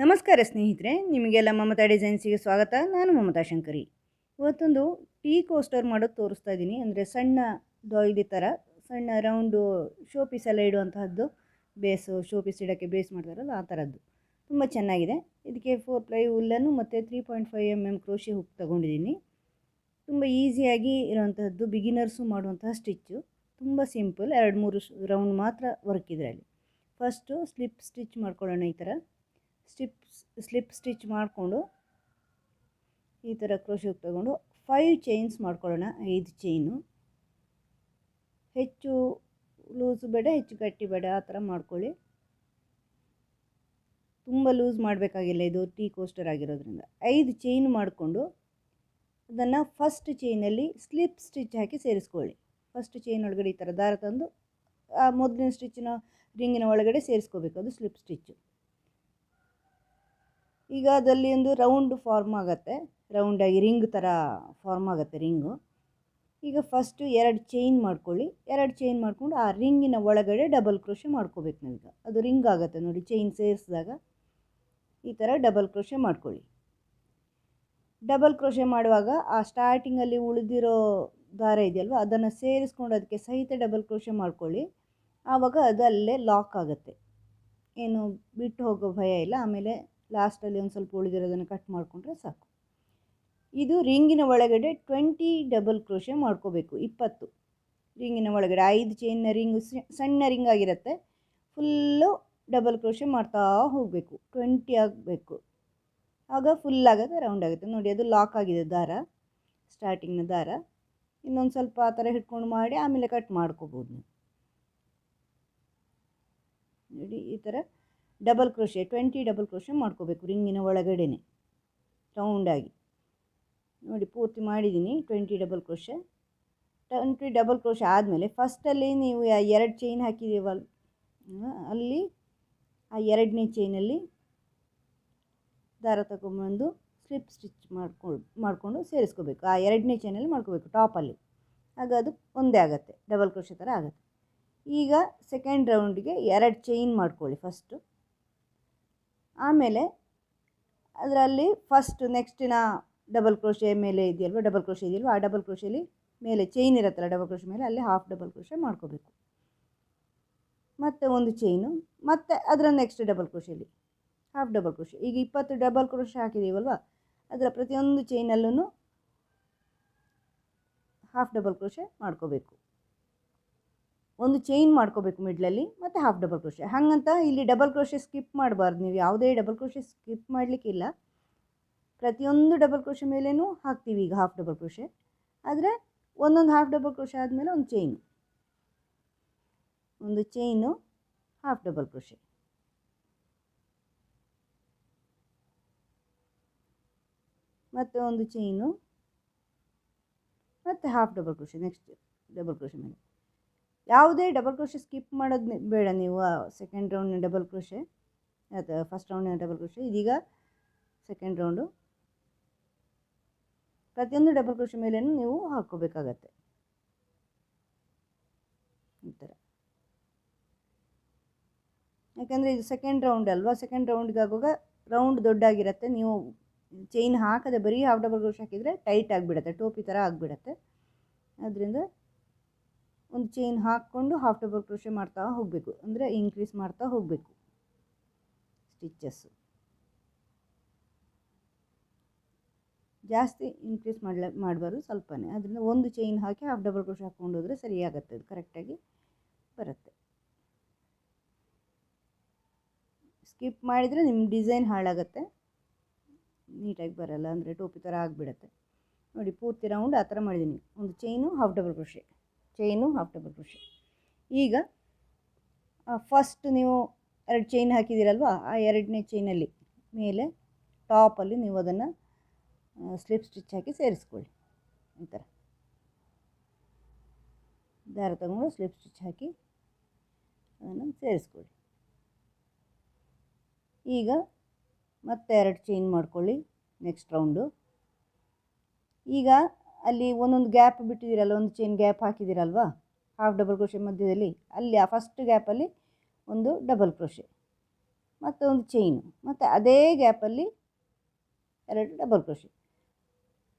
ನಮಸ್ಕಾರ ಸ್ನೇಹಿತರೆ, ನಿಮಗೆಲ್ಲ ಮಮತಾ ಡಿಸೈನ್ಸಿಗೆ ಸ್ವಾಗತ. ನಾನು ಮಮತಾ ಶಂಕರಿ. ಇವತ್ತೊಂದು ಟೀ ಕೋಸ್ಟರ್ ಮಾಡೋದು ತೋರಿಸ್ತಾ ಇದ್ದೀನಿ. ಅಂದರೆ ಸಣ್ಣ ದೊಯ್ಲಿ ಥರ ಸಣ್ಣ ರೌಂಡು ಶೋ ಪೀಸ್ ಎಲ್ಲ ಇಡುವಂತಹದ್ದು. ಬೇಸು ಶೋ ಪೀಸ್ ಇಡೋಕ್ಕೆ ಬೇಸ್ ಮಾಡ್ತಾರಲ್ಲ ಆ ಥರದ್ದು ತುಂಬ ಚೆನ್ನಾಗಿದೆ. ಇದಕ್ಕೆ 4 ಪ್ಲೈ ಉಲ್ಲನ್ನು ಮತ್ತು 3.5 mm ಕ್ರೋಶಿ ಹುಕ್ ತೊಗೊಂಡಿದ್ದೀನಿ. ತುಂಬ ಈಸಿಯಾಗಿ ಇರೋವಂತಹದ್ದು, ಬಿಗಿನರ್ಸು ಮಾಡುವಂತಹ ಸ್ಟಿಚ್ಚು. ತುಂಬ ಸಿಂಪಲ್, 2-3 ರೌಂಡ್ ಮಾತ್ರ ವರ್ಕ್ ಇದರಲ್ಲಿ. ಫಸ್ಟು ಸ್ಲಿಪ್ ಸ್ಟಿಚ್ ಮಾಡ್ಕೊಳ್ಳೋಣ. ಈ ಥರ ಸ್ಲಿಪ್ ಸ್ಟಿಚ್ ಮಾಡಿಕೊಂಡು ಈ ಥರ ಕ್ರೋಶಿ ಹುಕ್ ತಗೊಂಡು 5 ಚೈನ್ಸ್ ಮಾಡ್ಕೊಳ್ಳೋಣ. 5 ಚೈನು. ಹೆಚ್ಚು ಲೂಸ್ ಬೇಡ, ಹೆಚ್ಚು ಗಟ್ಟಿ ಬೇಡ, ಆ ಥರ ಮಾಡ್ಕೊಳ್ಳಿ. ತುಂಬ ಲೂಸ್ ಮಾಡಬೇಕಾಗಿಲ್ಲ, ಇದು ಟೀ ಕೋಸ್ಟರ್ ಆಗಿರೋದ್ರಿಂದ. 5 ಚೈನ್ ಮಾಡಿಕೊಂಡು ಅದನ್ನು ಫಸ್ಟ್ ಚೈನಲ್ಲಿ ಸ್ಲಿಪ್ ಸ್ಟಿಚ್ ಹಾಕಿ ಸೇರಿಸ್ಕೊಳ್ಳಿ. ಫಸ್ಟ್ ಚೈನ್ ಒಳಗಡೆ ಈ ಥರ ದಾರ ತಂದು ಆ ಮೊದಲಿನ ಸ್ಟಿಚ್ಚಿನ ರಿಂಗಿನ ಒಳಗಡೆ ಸೇರಿಸ್ಕೋಬೇಕು. ಅದು ಸ್ಲಿಪ್ ಸ್ಟಿಚ್ಚು. ಈಗ ಅದಲ್ಲಿ ಒಂದು ರೌಂಡ್ ಫಾರ್ಮ್ ಆಗುತ್ತೆ, ರೌಂಡಾಗಿ ರಿಂಗ್ ಥರ ಫಾರ್ಮ್ ಆಗುತ್ತೆ ರಿಂಗು. ಈಗ ಫಸ್ಟು 2 ಚೈನ್ ಮಾಡ್ಕೊಳ್ಳಿ. 2 ಚೈನ್ ಮಾಡಿಕೊಂಡು ಆ ರಿಂಗಿನ ಒಳಗಡೆ ಡಬಲ್ ಕ್ರೋಶೆ ಮಾಡ್ಕೋಬೇಕು ನಾವೀಗ. ಅದು ರಿಂಗ್ ಆಗುತ್ತೆ ನೋಡಿ, ಚೈನ್ ಸೇರಿಸಿದಾಗ ಈ ಥರ ಡಬಲ್ ಕ್ರೋಶೆ ಮಾಡ್ಕೊಳ್ಳಿ. ಡಬಲ್ ಕ್ರೋಶೆ ಮಾಡುವಾಗ ಆ ಸ್ಟಾರ್ಟಿಂಗಲ್ಲಿ ಉಳಿದಿರೋ ದಾರ ಇದೆಯಲ್ವ, ಅದನ್ನು ಸೇರಿಸ್ಕೊಂಡು ಅದಕ್ಕೆ ಸಹಿತ ಡಬಲ್ ಕ್ರೋಶೆ ಮಾಡ್ಕೊಳ್ಳಿ. ಆವಾಗ ಅದು ಅಲ್ಲೇ ಲಾಕ್ ಆಗುತ್ತೆ, ಏನು ಬಿಟ್ಟು ಹೋಗೋ ಭಯ ಇಲ್ಲ. ಆಮೇಲೆ ಲಾಸ್ಟಲ್ಲಿ ಒಂದು ಸ್ವಲ್ಪ ಉಳಿದಿರೋದನ್ನು ಕಟ್ ಮಾಡಿಕೊಂಡ್ರೆ ಸಾಕು. ಇದು ರಿಂಗಿನ ಒಳಗಡೆ 20 ಡಬಲ್ ಕ್ರೋಶೆ ಮಾಡ್ಕೋಬೇಕು. 20 ರಿಂಗಿನ ಒಳಗಡೆ 5 ಚೈನ್ನ ರಿಂಗು ಸಣ್ಣ ರಿಂಗ್ ಆಗಿರುತ್ತೆ. ಫುಲ್ಲು ಡಬಲ್ ಕ್ರೋಶೆ ಮಾಡ್ತಾ ಹೋಗಬೇಕು. 20 ಆಗಬೇಕು. ಆಗ ಫುಲ್ ಆಗುತ್ತೆ, ರೌಂಡ್ ಆಗುತ್ತೆ ನೋಡಿ. ಅದು ಲಾಕ್ ಆಗಿದೆ ದಾರ, ಸ್ಟಾರ್ಟಿಂಗ್ನ ದಾರ. ಇನ್ನೊಂದು ಸ್ವಲ್ಪ ಆ ಥರ ಹಿಡ್ಕೊಂಡು ಮಾಡಿ ಆಮೇಲೆ ಕಟ್ ಮಾಡ್ಕೋಬೋದು ನೀವು ನೋಡಿ. ಈ ಥರ ಡಬಲ್ ಕ್ರೋಶೆ 20 ಡಬಲ್ ಕ್ರೋಶೆ ಮಾಡ್ಕೋಬೇಕು ರಿಂಗಿನ ಒಳಗಡೆನೆ ರೌಂಡಾಗಿ ನೋಡಿ. ಪೂರ್ತಿ ಮಾಡಿದ್ದೀನಿ 20 ಡಬಲ್ ಕ್ರೋಶೆ. 20 ಡಬಲ್ ಕ್ರೋಶೆ ಆದಮೇಲೆ ಫಸ್ಟಲ್ಲಿ ನೀವು 2 ಚೈನ್ ಹಾಕಿದ್ದೀವಲ್ಲ, ಅಲ್ಲಿ ಆ 2ನೇ ಚೈನಲ್ಲಿ ದಾರ ತಗೊಂಬಂದು ಸ್ಲಿಪ್ ಸ್ಟಿಚ್ ಮಾಡಿಕೊಂಡು ಸೇರಿಸ್ಕೋಬೇಕು. ಆ 2ನೇ ಚೈನಲ್ಲಿ ಮಾಡ್ಕೋಬೇಕು ಟಾಪಲ್ಲಿ. ಆಗ ಅದು ಒಂದೇ ಆಗುತ್ತೆ, ಡಬಲ್ ಕ್ರೋಶೆ ಥರ ಆಗುತ್ತೆ. ಈಗ ಸೆಕೆಂಡ್ ರೌಂಡಿಗೆ 2 ಚೈನ್ ಮಾಡ್ಕೊಳ್ಳಿ ಫಸ್ಟು. ಆಮೇಲೆ ಅದರಲ್ಲಿ ಫಸ್ಟ್ ನೆಕ್ಸ್ಟಿನ ಡಬಲ್ ಕ್ರೋಶೆ ಮೇಲೆ ಇದೆಯಲ್ವ, ಡಬಲ್ ಕ್ರೋಶೆ ಇದೆಯಲ್ವ, ಆ ಡಬಲ್ ಕ್ರೋಶೆಲಿ ಮೇಲೆ ಚೈನ್ ಇರುತ್ತಲ್ಲ ಡಬಲ್ ಕ್ರೋಶೆ ಮೇಲೆ, ಅಲ್ಲಿ ಹಾಫ್ ಡಬಲ್ ಕ್ರೋಶೆ ಮಾಡ್ಕೋಬೇಕು. ಮತ್ತು ಒಂದು ಚೈನು, ಮತ್ತು ಅದರ ನೆಕ್ಸ್ಟ್ ಡಬಲ್ ಕ್ರೋಶೆಲಿ ಹಾಫ್ ಡಬಲ್ ಕ್ರೋಶೆ. ಈಗ 20 ಡಬಲ್ ಕ್ರೋಶೆ ಹಾಕಿದ್ದೀವಲ್ವ, ಅದರ ಪ್ರತಿಯೊಂದು ಚೈನಲ್ಲೂ ಹಾಫ್ ಡಬಲ್ ಕ್ರೋಶೆ ಮಾಡ್ಕೋಬೇಕು. ಒಂದು ಚೈನ್ ಮಾಡ್ಕೋಬೇಕು ಮಿಡ್ಲಲ್ಲಿ, ಮತ್ತು ಹಾಫ್ ಡಬಲ್ ಕ್ರೋಶೆ. ಹಾಗಂತ ಇಲ್ಲಿ ಡಬಲ್ ಕ್ರೋಶೆ ಸ್ಕಿಪ್ ಮಾಡಬಾರ್ದು. ನೀವು ಯಾವುದೇ ಡಬಲ್ ಕ್ರೋಶೆ ಸ್ಕಿಪ್ ಮಾಡಲಿಕ್ಕಿಲ್ಲ. ಪ್ರತಿಯೊಂದು ಡಬಲ್ ಕ್ರೋಶೆ ಮೇಲೇನೂ ಹಾಕ್ತೀವಿ ಈಗ ಹಾಫ್ ಡಬಲ್ ಕ್ರೋಶೆ. ಆದರೆ ಒಂದೊಂದು ಹಾಫ್ ಡಬಲ್ ಕ್ರೋಶೆ ಆದಮೇಲೆ ಒಂದು ಚೈನು, ಹಾಫ್ ಡಬಲ್ ಕ್ರೋಶೆ. ಮತ್ತು ಒಂದು ಚೈನು, ಮತ್ತು half double crochet next double crochet ಮೇಲೆ. ಯಾವುದೇ ಡಬಲ್ ಕ್ರೋಶೆ ಸ್ಕಿಪ್ ಮಾಡೋದು ಬೇಡ ನೀವು. ಸೆಕೆಂಡ್ ರೌಂಡಿನ ಡಬಲ್ ಕ್ರೋಶೆ ಅಥವಾ ಫಸ್ಟ್ ರೌಂಡಿನ ಡಬಲ್ ಕ್ರೋಶೆ, ಇದೀಗ ಸೆಕೆಂಡ್ ರೌಂಡು. ಪ್ರತಿಯೊಂದು ಡಬಲ್ ಕ್ರೋಶೆ ಮೇಲೇನು ನೀವು ಹಾಕ್ಕೋಬೇಕಾಗತ್ತೆ ಈ ಥರ. ಯಾಕಂದರೆ ಇದು ಸೆಕೆಂಡ್ ರೌಂಡ್ ಅಲ್ವಾ, ಸೆಕೆಂಡ್ ರೌಂಡ್ಗೆ ಆಗುವಾಗ ರೌಂಡ್ ದೊಡ್ಡಾಗಿರುತ್ತೆ. ನೀವು ಚೈನ್ ಹಾಕದೆ ಬರೀ ಹಾಫ್ ಡಬಲ್ ಕ್ರೋಶೆ ಹಾಕಿದರೆ ಟೈಟ್ ಆಗಿಬಿಡುತ್ತೆ, ಟೋಪಿ ಥರ ಆಗಿಬಿಡುತ್ತೆ. ಅದರಿಂದ ಒಂದು ಚೈನ್ ಹಾಕ್ಕೊಂಡು ಹಾಫ್ ಡಬಲ್ ಕ್ರೋಶೆ ಮಾಡ್ತಾ ಹೋಗಬೇಕು, ಅಂದರೆ ಇನ್ಕ್ರೀಸ್ ಮಾಡ್ತಾ ಹೋಗಬೇಕು ಸ್ಟಿಚ್ಚಸ್ಸು. ಜಾಸ್ತಿ ಇನ್ಕ್ರೀಸ್ ಮಾಡಬಾರ್ದು, ಸ್ವಲ್ಪನೇ. ಅದರಿಂದ ಒಂದು ಚೈನ್ ಹಾಕಿ ಹಾಫ್ ಡಬಲ್ ಕ್ರೋಶೆ ಹಾಕ್ಕೊಂಡು ಹೋದರೆ ಸರಿಯಾಗುತ್ತೆ, ಅದು ಕರೆಕ್ಟಾಗಿ ಬರುತ್ತೆ. ಸ್ಕಿಪ್ ಮಾಡಿದರೆ ನಿಮ್ಮ ಡಿಸೈನ್ ಹಾಳಾಗುತ್ತೆ, ನೀಟಾಗಿ ಬರಲ್ಲ, ಅಂದರೆ ಟೋಪಿ ಥರ ಆಗಿಬಿಡುತ್ತೆ ನೋಡಿ. ಪೂರ್ತಿ ರೌಂಡ್ ಆ ಥರ ಮಾಡಿದ್ದೀನಿ. ಒಂದು chain, half double crochet, chain, half double crochet. ಈಗ ಫಸ್ಟ್ ನೀವು 2 ಚೈನ್ ಹಾಕಿದ್ದೀರಲ್ವ, ಆ 2ನೇ ಚೈನಲ್ಲಿ ಮೇಲೆ ಟಾಪಲ್ಲಿ ನೀವು ಅದನ್ನು ಸ್ಲಿಪ್ ಸ್ಟಿಚ್ ಹಾಕಿ ಸೇರಿಸ್ಕೊಳ್ಳಿ. ಈ ಥರ ದಾರ ತಗೊಂಡು ಸ್ಲಿಪ್ ಸ್ಟಿಚ್ ಹಾಕಿ ಅದನ್ನು ಸೇರಿಸ್ಕೊಳ್ಳಿ. ಈಗ ಮತ್ತೆ 2 ಚೈನ್ ಮಾಡ್ಕೊಳ್ಳಿ ನೆಕ್ಸ್ಟ್ ರೌಂಡು. ಈಗ ಅಲ್ಲಿ ಒಂದೊಂದು ಗ್ಯಾಪ್ ಬಿಟ್ಟಿದ್ದೀರಲ್ಲ, ಒಂದು ಚೈನ್ ಗ್ಯಾಪ್ ಹಾಕಿದ್ದೀರಲ್ವ ಹಾಫ್ ಡಬಲ್ ಕ್ರೋಶೆ ಮಧ್ಯದಲ್ಲಿ, ಅಲ್ಲಿ ಆ ಫಸ್ಟ್ ಗ್ಯಾಪಲ್ಲಿ ಒಂದು ಡಬಲ್ ಕ್ರೋಶೆ ಮತ್ತು ಒಂದು ಚೈನು, ಮತ್ತು ಅದೇ ಗ್ಯಾಪಲ್ಲಿ 2 ಡಬಲ್ ಕ್ರೋಶೆ.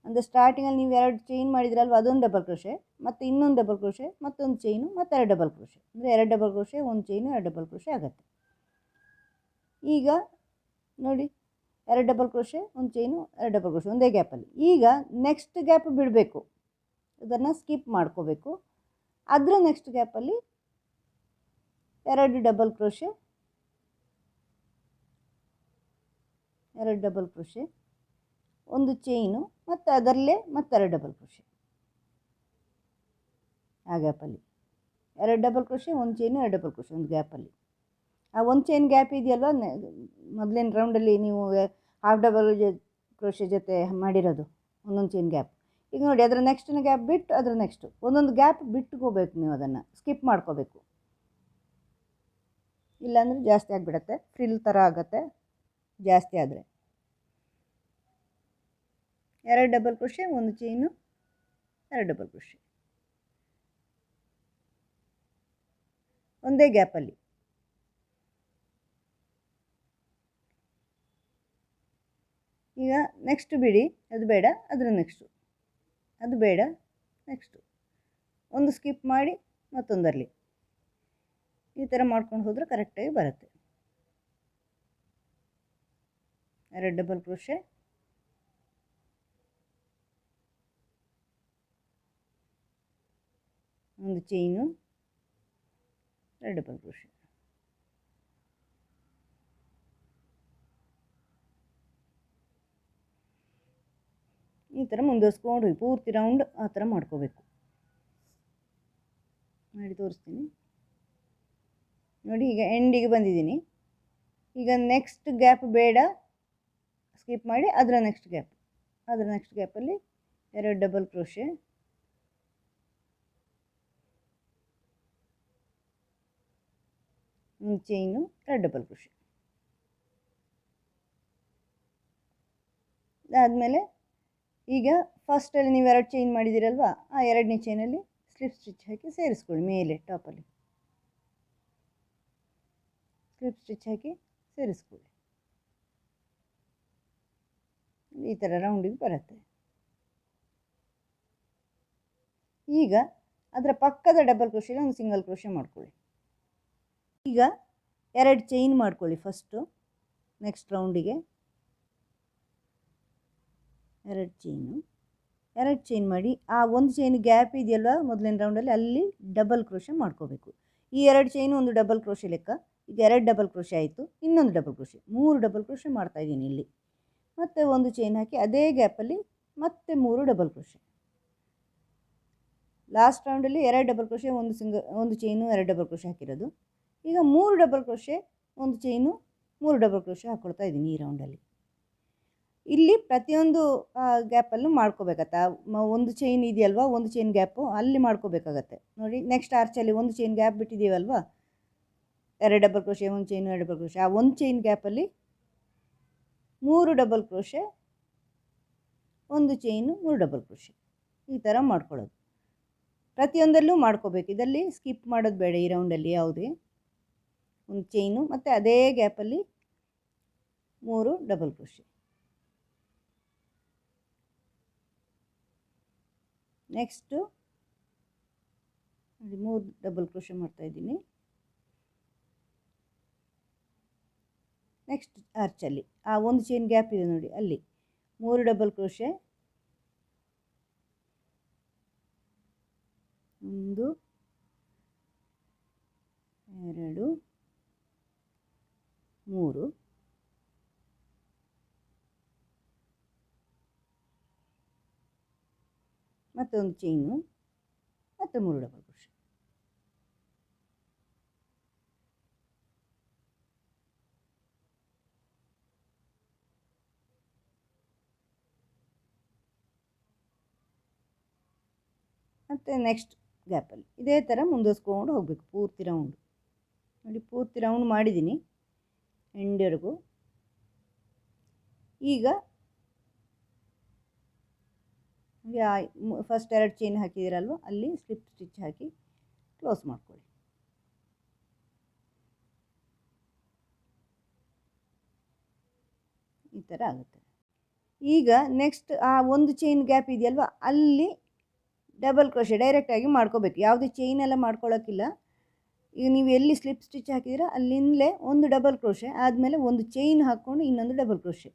ಅಂದರೆ ಸ್ಟಾರ್ಟಿಂಗಲ್ಲಿ ನೀವು 2 ಚೈನ್ ಮಾಡಿದ್ರಲ್ವ, ಅದೊಂದು ಡಬಲ್ ಕ್ರೋಶೆ, ಮತ್ತು ಇನ್ನೊಂದು ಡಬಲ್ ಕ್ರೋಶೆ, ಮತ್ತೊಂದು ಚೈನು, ಮತ್ತು 2 ಡಬಲ್ ಕ್ರೋಶೆ. ಅಂದರೆ 2 double crochet, 1 chain, 2 double crochet ಆಗುತ್ತೆ. ಈಗ ನೋಡಿ, 2 double crochet, 1 chain, 2 double crochet ಒಂದೇ ಗ್ಯಾಪಲ್ಲಿ. ಈಗ ನೆಕ್ಸ್ಟ್ ಗ್ಯಾಪ್ ಬಿಡಬೇಕು, ಅದನ್ನು ಸ್ಕಿಪ್ ಮಾಡ್ಕೋಬೇಕು. ಅದರ ನೆಕ್ಸ್ಟ್ ಗ್ಯಾಪಲ್ಲಿ 2 ಡಬಲ್ ಕ್ರೋಶೆ, 2 ಡಬಲ್ ಕ್ರೋಶೆ, ಒಂದು ಚೈನು, ಮತ್ತು ಅದರಲ್ಲೇ ಮತ್ತೆ 2 ಡಬಲ್ ಕ್ರೋಶೆ ಆ ಗ್ಯಾಪಲ್ಲಿ. 2 double crochet, 1 chain, 2 double crochet ಒಂದು ಗ್ಯಾಪಲ್ಲಿ. ಆ 1 ಚೈನ್ ಗ್ಯಾಪ್ ಇದೆಯಲ್ವ, ಮೊದಲಿನ ರೌಂಡಲ್ಲಿ ನೀವು ಹಾಫ್ ಡಬಲ್ ಕ್ರೋಶೆ ಜೊತೆ ಮಾಡಿರೋದು ಒಂದೊಂದು ಚೈನ್ ಗ್ಯಾಪ್. ಈಗ ನೋಡಿ, ಅದರ ನೆಕ್ಸ್ಟಿನ ಗ್ಯಾಪ್ ಬಿಟ್ಟು ಅದರ ನೆಕ್ಸ್ಟು ಒಂದೊಂದು ಗ್ಯಾಪ್ ಬಿಟ್ಕೋಬೇಕು, ನೀವು ಅದನ್ನು ಸ್ಕಿಪ್ ಮಾಡ್ಕೋಬೇಕು. ಇಲ್ಲಾಂದರೆ ಜಾಸ್ತಿ ಆಗಿಬಿಡತ್ತೆ, ಫ್ರಿಲ್ ಥರ ಆಗುತ್ತೆ ಜಾಸ್ತಿ ಆದರೆ. 2 double crochet, 1 chain, 2 double crochet ಒಂದೇ ಗ್ಯಾಪಲ್ಲಿ. ಈಗ ನೆಕ್ಸ್ಟ್ ಬಿಡಿ, ಅದು ಬೇಡ, ಅದರ ನೆಕ್ಸ್ಟು, ಅದು ಬೇಡ, ನೆಕ್ಸ್ಟು ಒಂದು ಸ್ಕಿಪ್ ಮಾಡಿ ಮತ್ತೊಂದರಲ್ಲಿ ಈ ಥರ ಮಾಡ್ಕೊಂಡು ಹೋದರೆ ಕರೆಕ್ಟಾಗಿ ಬರುತ್ತೆ. 2 ಡಬಲ್ ಕ್ರೋಶೆ, ಒಂದು ಚೈನು, 2 ಡಬಲ್ ಕ್ರೋಶೆ. ಈ ಥರ ಮುಂದುವರಿಸ್ಕೊಂಡು ಹೋಗಿ ಪೂರ್ತಿ ರೌಂಡ್ ಆ ಥರ ಮಾಡ್ಕೋಬೇಕು. ಮಾಡಿ ತೋರಿಸ್ತೀನಿ ನೋಡಿ. ಈಗ ಎಂಡಿಗೆ ಬಂದಿದ್ದೀನಿ. ಈಗ ನೆಕ್ಸ್ಟ್ ಗ್ಯಾಪ್ ಬೇಡ, ಸ್ಕಿಪ್ ಮಾಡಿ ಅದರ ನೆಕ್ಸ್ಟ್ ಗ್ಯಾಪಲ್ಲಿ 2 ಡಬಲ್ ಕ್ರೋಶೆ, ಒಂದು ಚೈನು, 2 ಡಬಲ್ ಕ್ರೋಶೆ. ಅದಾದಮೇಲೆ ಈಗ ಫಸ್ಟಲ್ಲಿ ನೀವು 2 ಚೈನ್ ಮಾಡಿದ್ದೀರಲ್ವ, ಆ 2ನೇ ಚೈನಲ್ಲಿ ಸ್ಲಿಪ್ ಸ್ಟಿಚ್ ಹಾಕಿ ಸೇರಿಸ್ಕೊಳ್ಳಿ. ಮೇಲೆ ಟಾಪಲ್ಲಿ ಸ್ಲಿಪ್ ಸ್ಟಿಚ್ ಹಾಕಿ ಸೇರಿಸ್ಕೊಳ್ಳಿ. ಈ ಥರ ರೌಂಡಿಗೆ ಬರುತ್ತೆ. ಈಗ ಅದರ ಪಕ್ಕದ ಡಬಲ್ ಕ್ರೋಶೆಯಲ್ಲಿ ಒಂದು ಸಿಂಗಲ್ ಕ್ರೋಶೆ ಮಾಡ್ಕೊಳ್ಳಿ. ಈಗ 2 ಚೈನ್ ಮಾಡ್ಕೊಳ್ಳಿ ಫಸ್ಟು. ನೆಕ್ಸ್ಟ್ ರೌಂಡಿಗೆ 2 ಚೈನ್ ಮಾಡಿ, ಆ ಒಂದು ಚೈನ್ ಗ್ಯಾಪ್ ಇದೆಯಲ್ವ ಮೊದಲಿನ ರೌಂಡಲ್ಲಿ, ಅಲ್ಲಿ ಡಬಲ್ ಕ್ರೋಶೆ ಮಾಡ್ಕೋಬೇಕು. ಈ 2 ಚೈನು ಒಂದು ಡಬಲ್ ಕ್ರೋಶೆ ಲೆಕ್ಕ. ಈಗ 2 ಡಬಲ್ ಕ್ರೋಶೆ ಆಯಿತು, ಇನ್ನೊಂದು ಡಬಲ್ ಕ್ರೋಶೆ, 3 ಡಬಲ್ ಕ್ರೋಶೆ ಮಾಡ್ತಾಯಿದ್ದೀನಿ ಇಲ್ಲಿ. ಮತ್ತು ಒಂದು ಚೈನ್ ಹಾಕಿ ಅದೇ ಗ್ಯಾಪಲ್ಲಿ ಮತ್ತೆ 3 ಡಬಲ್ ಕ್ರೋಶೆ. ಲಾಸ್ಟ್ ರೌಂಡಲ್ಲಿ 2 ಡಬಲ್ ಕ್ರೋಶೆ, ಒಂದು ಚೈನು, 2 ಡಬಲ್ ಕ್ರೋಶೆ ಹಾಕಿರೋದು. ಈಗ 3 ಡಬಲ್ ಕ್ರೋಶೆ, ಒಂದು ಚೈನು, 3 ಡಬಲ್ ಕ್ರೋಶೆ ಹಾಕ್ಕೊಳ್ತಾ ಇದ್ದೀನಿ ಈ ರೌಂಡಲ್ಲಿ. ಇಲ್ಲಿ ಪ್ರತಿಯೊಂದು ಗ್ಯಾಪಲ್ಲೂ ಮಾಡ್ಕೋಬೇಕಾಗತ್ತೆ. ಒಂದು ಚೈನ್ ಇದೆಯಲ್ವ, ಒಂದು ಚೈನ್ ಗ್ಯಾಪು ಅಲ್ಲಿ ಮಾಡ್ಕೋಬೇಕಾಗತ್ತೆ ನೋಡಿ. ನೆಕ್ಸ್ಟ್ ಆರ್ಚಲ್ಲಿ ಒಂದು ಚೈನ್ ಗ್ಯಾಪ್ ಬಿಟ್ಟಿದ್ದೀವಲ್ವ, 2 ಡಬಲ್ ಕ್ರೋಶೆ, ಒಂದು ಚೈನು, 2 ಡಬಲ್ ಕ್ರೋಶೆ, ಆ ಒಂದು ಚೈನ್ ಗ್ಯಾಪಲ್ಲಿ 3 ಡಬಲ್ ಕ್ರೋಶೆ, ಒಂದು ಚೈನು, 3 ಡಬಲ್ ಕ್ರೋಶೆ ಈ ಥರ ಮಾಡ್ಕೊಳ್ಳೋದು. ಪ್ರತಿಯೊಂದಲ್ಲೂ ಮಾಡ್ಕೋಬೇಕು, ಇದರಲ್ಲಿ ಸ್ಕಿಪ್ ಮಾಡೋದು ಬೇಡ ಈ ರೌಂಡಲ್ಲಿ ಯಾವುದೇ. ಒಂದು ಚೈನು ಮತ್ತು ಅದೇ ಗ್ಯಾಪಲ್ಲಿ 3 ಡಬಲ್ ಕ್ರೋಶೆ. ನೆಕ್ಸ್ಟು ನೋಡಿ, 3 ಡಬಲ್ ಕ್ರೋಶೆ ಮಾಡ್ತಾಯಿದ್ದೀನಿ. ನೆಕ್ಸ್ಟ್ ಆರ್ಚಲ್ಲಿ ಆ ಒಂದು ಚೈನ್ ಗ್ಯಾಪ್ ಇದೆ ನೋಡಿ, ಅಲ್ಲಿ 3 ಡಬಲ್ ಕ್ರೋಶೆ, 1 2 3, ಮತ್ತೊಂದು ಚೈನು, ಮತ್ತು 3 ಡಬಲ್ ಕ್ರೋಶೆ. ಮತ್ತು ನೆಕ್ಸ್ಟ್ ಗ್ಯಾಪಲ್ಲಿ ಇದೇ ಥರ ಮುಂದುವರಿಸ್ಕೊಂಡು ಹೋಗಬೇಕು ಪೂರ್ತಿ ರೌಂಡ್ ನೋಡಿ. ಪೂರ್ತಿ ರೌಂಡ್ ಮಾಡಿದ್ದೀನಿ ಎಂಡ್ವರೆಗೂ. ಈಗ ಫಸ್ಟ್ 2 ಚೈನ್ ಹಾಕಿದ್ದೀರಲ್ವ, ಅಲ್ಲಿ ಸ್ಲಿಪ್ ಸ್ಟಿಚ್ ಹಾಕಿ ಕ್ಲೋಸ್ ಮಾಡ್ಕೊಳ್ಳಿ. ಈ ಥರ ಆಗುತ್ತೆ. ಈಗ ನೆಕ್ಸ್ಟ್ ಆ ಒಂದು ಚೈನ್ ಗ್ಯಾಪ್ ಇದೆಯಲ್ವ, ಅಲ್ಲಿ ಡಬಲ್ ಕ್ರೋಶೆ ಡೈರೆಕ್ಟಾಗಿ ಮಾಡ್ಕೋಬೇಕು. ಯಾವುದೇ ಚೈನ್ ಎಲ್ಲ ಮಾಡ್ಕೊಳ್ಳೋಕ್ಕಿಲ್ಲ. ಈಗ ನೀವು ಎಲ್ಲಿ ಸ್ಲಿಪ್ ಸ್ಟಿಚ್ ಹಾಕಿದ್ದೀರ ಅಲ್ಲಿಂದಲೇ ಒಂದು ಡಬಲ್ ಕ್ರೋಶೆ ಆದಮೇಲೆ ಒಂದು ಚೈನ್ ಹಾಕ್ಕೊಂಡು ಇನ್ನೊಂದು ಡಬಲ್ ಕ್ರೋಶೆ.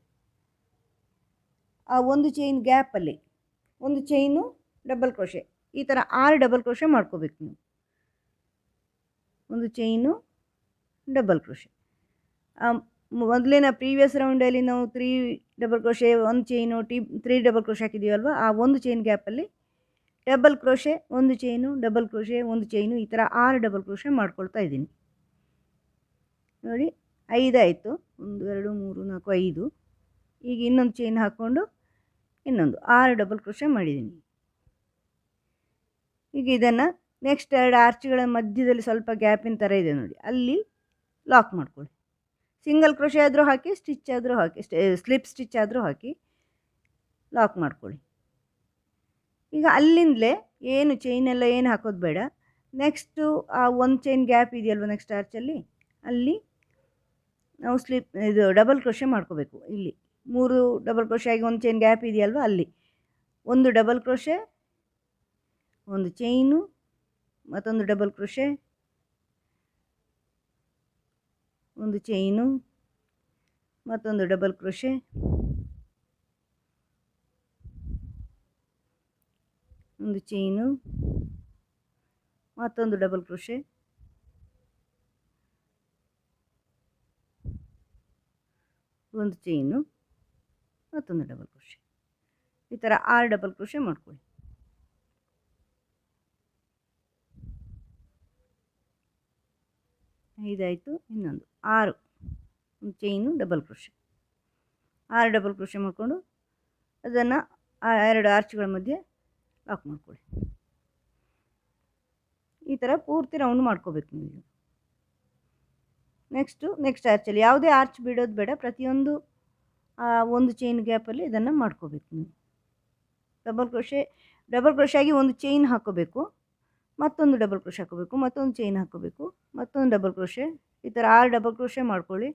ಆ ಒಂದು ಚೈನ್ ಗ್ಯಾಪಲ್ಲಿ ಒಂದು ಚೈನು ಡಬಲ್ ಕ್ರೋಶೆ, ಈ ಥರ 6 ಡಬಲ್ ಕ್ರೋಶೆ ಮಾಡ್ಕೋಬೇಕು ನೀವು. ಒಂದು ಚೈನು ಡಬಲ್ ಕ್ರೋಶೆ. ಮೊದಲಿನ ಪ್ರೀವಿಯಸ್ ರೌಂಡಲ್ಲಿ ನಾವು 3 ಡಬಲ್ ಕ್ರೋಶೆ, ಒಂದು ಚೈನು 3 ಡಬಲ್ ಕ್ರೋಶೆ ಹಾಕಿದ್ದೀವಲ್ವ, ಆ ಒಂದು ಚೈನ್ ಗ್ಯಾಪಲ್ಲಿ ಡಬಲ್ ಕ್ರೋಶೆ, ಒಂದು ಚೈನು, ಡಬಲ್ ಕ್ರೋಶೆ, ಒಂದು ಚೈನು, ಈ ಥರ 6 ಡಬಲ್ ಕ್ರೋಶೆ ಮಾಡ್ಕೊಳ್ತಾ ಇದ್ದೀನಿ. ನೋಡಿ 5 ಆಯಿತು. 1 2 3 4 5. ಈಗ ಇನ್ನೊಂದು ಚೈನ್ ಹಾಕ್ಕೊಂಡು ಇನ್ನೊಂದು 6 ಡಬಲ್ ಕ್ರೋಶೆ ಮಾಡಿದ್ದೀನಿ. ಈಗ ಇದನ್ನು ನೆಕ್ಸ್ಟ್ 2 ಆರ್ಚ್ಗಳ ಮಧ್ಯದಲ್ಲಿ ಸ್ವಲ್ಪ ಗ್ಯಾಪಿನ ಥರ ಇದೆ ನೋಡಿ, ಅಲ್ಲಿ ಲಾಕ್ ಮಾಡ್ಕೊಳ್ಳಿ. ಸಿಂಗಲ್ ಕ್ರೋಶೆ ಆದರೂ ಹಾಕಿ, ಸ್ಟಿಚ್ ಆದರೂ ಹಾಕಿ, ಸ್ಲಿಪ್ ಸ್ಟಿಚ್ ಆದರೂ ಹಾಕಿ ಲಾಕ್ ಮಾಡ್ಕೊಳ್ಳಿ. ಈಗ ಅಲ್ಲಿಂದಲೇ ಏನು ಚೈನೆಲ್ಲ ಏನು ಹಾಕೋದು ಬೇಡ. ನೆಕ್ಸ್ಟು ಆ ಒಂದು ಚೈನ್ ಗ್ಯಾಪ್ ಇದೆಯಲ್ವ ನೆಕ್ಸ್ಟ್ ಆರ್ಚಲ್ಲಿ, ಅಲ್ಲಿ ನಾವು ಇದು ಡಬಲ್ ಕ್ರೋಶೆ ಮಾಡ್ಕೋಬೇಕು. ಇಲ್ಲಿ 3 ಡಬಲ್ ಕ್ರೋಶೆ ಆಗಿ ಒಂದು ಚೈನ್ ಗ್ಯಾಪ್ ಇದೆಯಲ್ವ, ಅಲ್ಲಿ ಒಂದು ಡಬಲ್ ಕ್ರೋಶೆ, ಒಂದು ಚೈನು, ಮತ್ತೊಂದು ಡಬಲ್ ಕ್ರೋಶೆ, ಒಂದು ಚೈನು, ಮತ್ತೊಂದು ಡಬಲ್ ಕ್ರೋಶೆ, ಒಂದು ಚೈನು, ಮತ್ತೊಂದು ಡಬಲ್ ಕ್ರೋಶೆ, ಒಂದು ಚೈನು, ಮತ್ತೊಂದು ಡಬಲ್ ಕ್ರೋಶೆ. ಈ ಥರ 6 ಡಬಲ್ ಕ್ರೋಶೆ ಮಾಡ್ಕೊಳ್ಳಿ. ಇದಾಯಿತು. ಇನ್ನೊಂದು 6, ಒಂದು chain, double crochet, 6 double crochet ಮಾಡಿಕೊಂಡು ಅದನ್ನು ಆ 2 ಆರ್ಚ್ಗಳ ಮಧ್ಯೆ ಲಾಕ್ ಮಾಡ್ಕೊಳ್ಳಿ. ಈ ಥರ ಪೂರ್ತಿ ರೌಂಡ್ ಮಾಡ್ಕೋಬೇಕು ನೀವು. ನೆಕ್ಸ್ಟ್ ಆರ್ಚಲ್ಲಿ ಯಾವುದೇ ಆರ್ಚ್ ಬಿಡೋದು ಬೇಡ, ಪ್ರತಿಯೊಂದು ಒಂದು ಚೈನ್ ಗ್ಯಾಪಲ್ಲಿ ಇದನ್ನು ಮಾಡ್ಕೋಬೇಕು ನೀವು. ಡಬಲ್ ಕ್ರೋಶೆ ಆಗಿ ಒಂದು ಚೈನ್ ಹಾಕ್ಕೋಬೇಕು, ಮತ್ತೊಂದು ಡಬಲ್ ಕ್ರೋಶೆ ಹಾಕೋಬೇಕು, ಮತ್ತೊಂದು ಚೈನ್ ಹಾಕ್ಕೋಬೇಕು, ಮತ್ತೊಂದು ಡಬಲ್ ಕ್ರೋಶೆ, ಈ ಥರ 6 ಡಬಲ್ ಕ್ರೋಶೆ ಮಾಡ್ಕೊಳ್ಳಿ.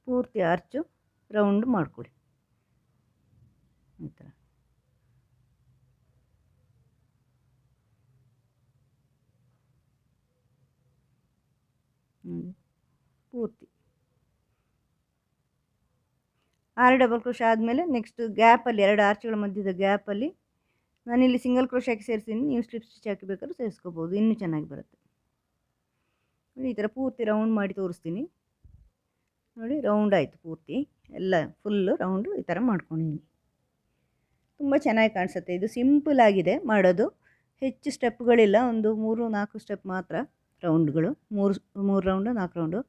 ಪೂರ್ತಿ ಆರ್ಚು ರೌಂಡ್ ಮಾಡ್ಕೊಳ್ಳಿ ಈ ಥರ. ಪೂರ್ತಿ 6 ಡಬಲ್ ಕ್ರೋಶೆ ಆದಮೇಲೆ ನೆಕ್ಸ್ಟ್ ಗ್ಯಾಪಲ್ಲಿ 2 ಆರ್ಚ್ಗಳ ಮಧ್ಯದ ಗ್ಯಾಪಲ್ಲಿ ನಾನಿಲ್ಲಿ ಸಿಂಗಲ್ ಕ್ರೋಶೆ ಹಾಕಿ ಸೇರಿಸ್ತೀನಿ. ನೀವು ಸ್ಲಿಪ್ ಸ್ಟಿಚ್ ಹಾಕಿ ಬೇಕಾದ್ರೂ ಸೇರಿಸ್ಕೋಬೋದು, ಇನ್ನೂ ಚೆನ್ನಾಗಿ ಬರುತ್ತೆ. ನೋಡಿ ಈ ಥರ ಪೂರ್ತಿ ರೌಂಡ್ ಮಾಡಿ ತೋರಿಸ್ತೀನಿ. ನೋಡಿ ರೌಂಡ್ ಆಯಿತು, ಪೂರ್ತಿ ಎಲ್ಲ ಫುಲ್ಲು ರೌಂಡು ಈ ಥರ ಮಾಡ್ಕೊಂಡಿದ್ದೀನಿ. ತುಂಬ ಚೆನ್ನಾಗಿ ಕಾಣಿಸುತ್ತೆ. ಇದು ಸಿಂಪಲ್ ಆಗಿದೆ ಮಾಡೋದು, ಹೆಚ್ಚು ಸ್ಟೆಪ್ಗಳಿಲ್ಲ, ಒಂದು 3-4 ಸ್ಟೆಪ್ ಮಾತ್ರ ರೌಂಡ್ಗಳು, 3 ರೌಂಡು 4 ರೌಂಡು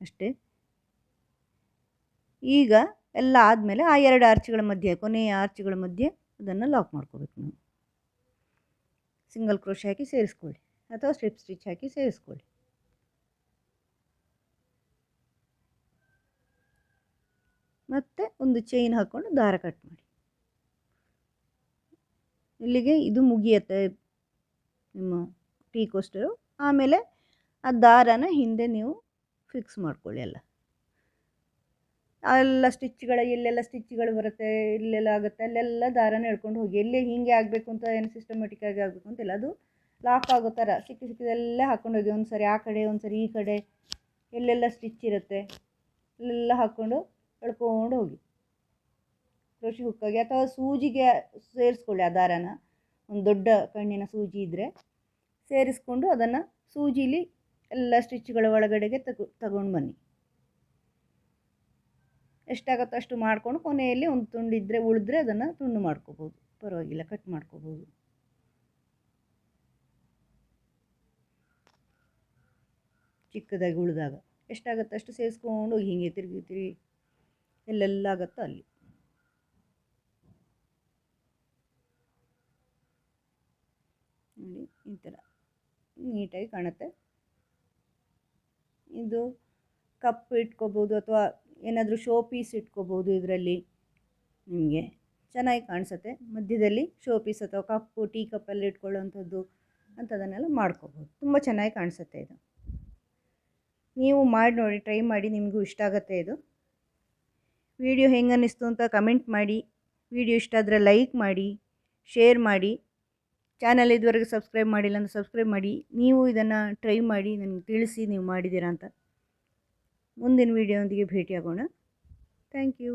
ಅಷ್ಟೇ. ಈಗ ಎಲ್ಲ ಆದಮೇಲೆ ಆ 2 ಆರ್ಚ್ಗಳ ಮಧ್ಯೆ, ಕೊನೆಯ ಆರ್ಚ್ಗಳ ಮಧ್ಯೆ ಅದನ್ನು ಲಾಕ್ ಮಾಡ್ಕೋಬೇಕು ನೀವು. ಸಿಂಗಲ್ ಕ್ರೋಶೆ ಹಾಕಿ ಸೇರಿಸ್ಕೊಳ್ಳಿ ಅಥವಾ ಸ್ಲಿಪ್ ಸ್ಟಿಚ್ ಹಾಕಿ ಸೇರಿಸ್ಕೊಳ್ಳಿ. ಮತ್ತು ಒಂದು ಚೈನ್ ಹಾಕ್ಕೊಂಡು ದಾರ ಕಟ್ ಮಾಡಿ. ಇಲ್ಲಿಗೆ ಇದು ಮುಗಿಯುತ್ತೆ ನಿಮ್ಮ ಟೀ ಕೋಸ್ಟರು. ಆಮೇಲೆ ಆ ದಾರನ ಹಿಂದೆ ನೀವು ಫಿಕ್ಸ್ ಮಾಡ್ಕೊಳ್ಳಿ. ಎಲ್ಲ ಎಲ್ಲೆಲ್ಲ ಸ್ಟಿಚ್ಗಳು ಬರುತ್ತೆ, ಇಲ್ಲೆಲ್ಲ ಆಗುತ್ತೆ, ಅಲ್ಲೆಲ್ಲ ದಾರನ ಎಳ್ಕೊಂಡು ಹೋಗಿ. ಎಲ್ಲೇ ಹೀಗೆ ಆಗಬೇಕು ಅಂತ ಏನು ಸಿಸ್ಟಮೆಟಿಕ್ಕಾಗಿ ಆಗಬೇಕು ಅಂತಿಲ್ಲ, ಅದು ಲಾಕ್ ಆಗೋ ಥರ ಸಿಕ್ಕಿದೆಲ್ಲ ಹಾಕ್ಕೊಂಡು ಹೋಗಿ. ಒಂದು ಸರಿ ಆ ಕಡೆ, ಒಂದು ಸರಿ ಈ ಕಡೆ, ಎಲ್ಲೆಲ್ಲ ಸ್ಟಿಚ್ ಇರುತ್ತೆ ಅಲ್ಲೆಲ್ಲ ಹಾಕ್ಕೊಂಡು ಎಳ್ಕೊಂಡು ಹೋಗಿ. ಕ್ರೋಶಿ ಹುಕ್ಕಾಗಿ ಅಥವಾ ಸೂಜಿಗೆ ಸೇರಿಸ್ಕೊಳ್ಳಿ ಆ ದಾರನ. ಒಂದು ದೊಡ್ಡ ಕಣ್ಣಿನ ಸೂಜಿ ಇದ್ದರೆ ಸೇರಿಸ್ಕೊಂಡು ಅದನ್ನು ಸೂಜಿಲಿ ಎಲ್ಲ ಸ್ಟಿಚ್ಗಳ ಒಳಗಡೆಗೆ ತಗೊಂಡು ಬನ್ನಿ. ಎಷ್ಟಾಗುತ್ತೋ ಅಷ್ಟು ಮಾಡಿಕೊಂಡು ಕೊನೆಯಲ್ಲಿ ಒಂದು ತುಂಡಿದ್ರೆ ಉಳಿದ್ರೆ ಅದನ್ನು ತುಂಡು ಮಾಡ್ಕೋಬೋದು, ಪರವಾಗಿಲ್ಲ, ಕಟ್ ಮಾಡ್ಕೋಬೋದು. ಚಿಕ್ಕದಾಗಿ ಉಳಿದಾಗ ಎಷ್ಟಾಗುತ್ತೋ ಅಷ್ಟು ಸೇರಿಸ್ಕೊಂಡು ಹೋಗಿ, ಹೀಗೆ ತಿರುಗಿ ಎಲ್ಲೆಲ್ಲ ಆಗುತ್ತೋ ಅಲ್ಲಿ. ನೋಡಿ ಈ ಥರ ನೀಟಾಗಿ ಕಾಣುತ್ತೆ. ಇದು ಕಪ್ ಇಟ್ಕೋಬೋದು ಅಥವಾ ಏನಾದರೂ ಶೋ ಪೀಸ್ ಇಟ್ಕೋಬೋದು. ಇದರಲ್ಲಿ ನಿಮಗೆ ಚೆನ್ನಾಗಿ ಕಾಣಿಸುತ್ತೆ. ಮಧ್ಯದಲ್ಲಿ ಶೋ ಪೀಸ್ ಅಥವಾ ಕಪ್ಪು, ಟೀ ಕಪ್ಪಲ್ಲಿ ಇಟ್ಕೊಳ್ಳೋವಂಥದ್ದು ಅಂಥದನ್ನೆಲ್ಲ ಮಾಡ್ಕೋಬೋದು. ತುಂಬ ಚೆನ್ನಾಗಿ ಕಾಣಿಸುತ್ತೆ ಇದು. ನೀವು ಮಾಡಿ ನೋಡಿ, ಟ್ರೈ ಮಾಡಿ, ನಿಮಗೂ ಇಷ್ಟ ಆಗುತ್ತೆ ಇದು. ವಿಡಿಯೋ ಹೆಂಗೆ ಅನ್ನಿಸ್ತು ಅಂತ ಕಮೆಂಟ್ ಮಾಡಿ. ವಿಡಿಯೋ ಇಷ್ಟ ಆದರೆ ಲೈಕ್ ಮಾಡಿ, ಶೇರ್ ಮಾಡಿ. ಚಾನಲ್ ಇದುವರೆಗೆ ಸಬ್ಸ್ಕ್ರೈಬ್ ಮಾಡಿಲ್ಲ ಅಂದರೆ ಸಬ್ಸ್ಕ್ರೈಬ್ ಮಾಡಿ. ನೀವು ಇದನ್ನು ಟ್ರೈ ಮಾಡಿ ನನಗೆ ತಿಳಿಸಿ ನೀವು ಮಾಡಿದ್ದೀರಾ ಅಂತ. ಮುಂದಿನ ವಿಡಿಯೋದೊಂದಿಗೆ ಭೇಟಿಯಾಗೋಣ. Thank you.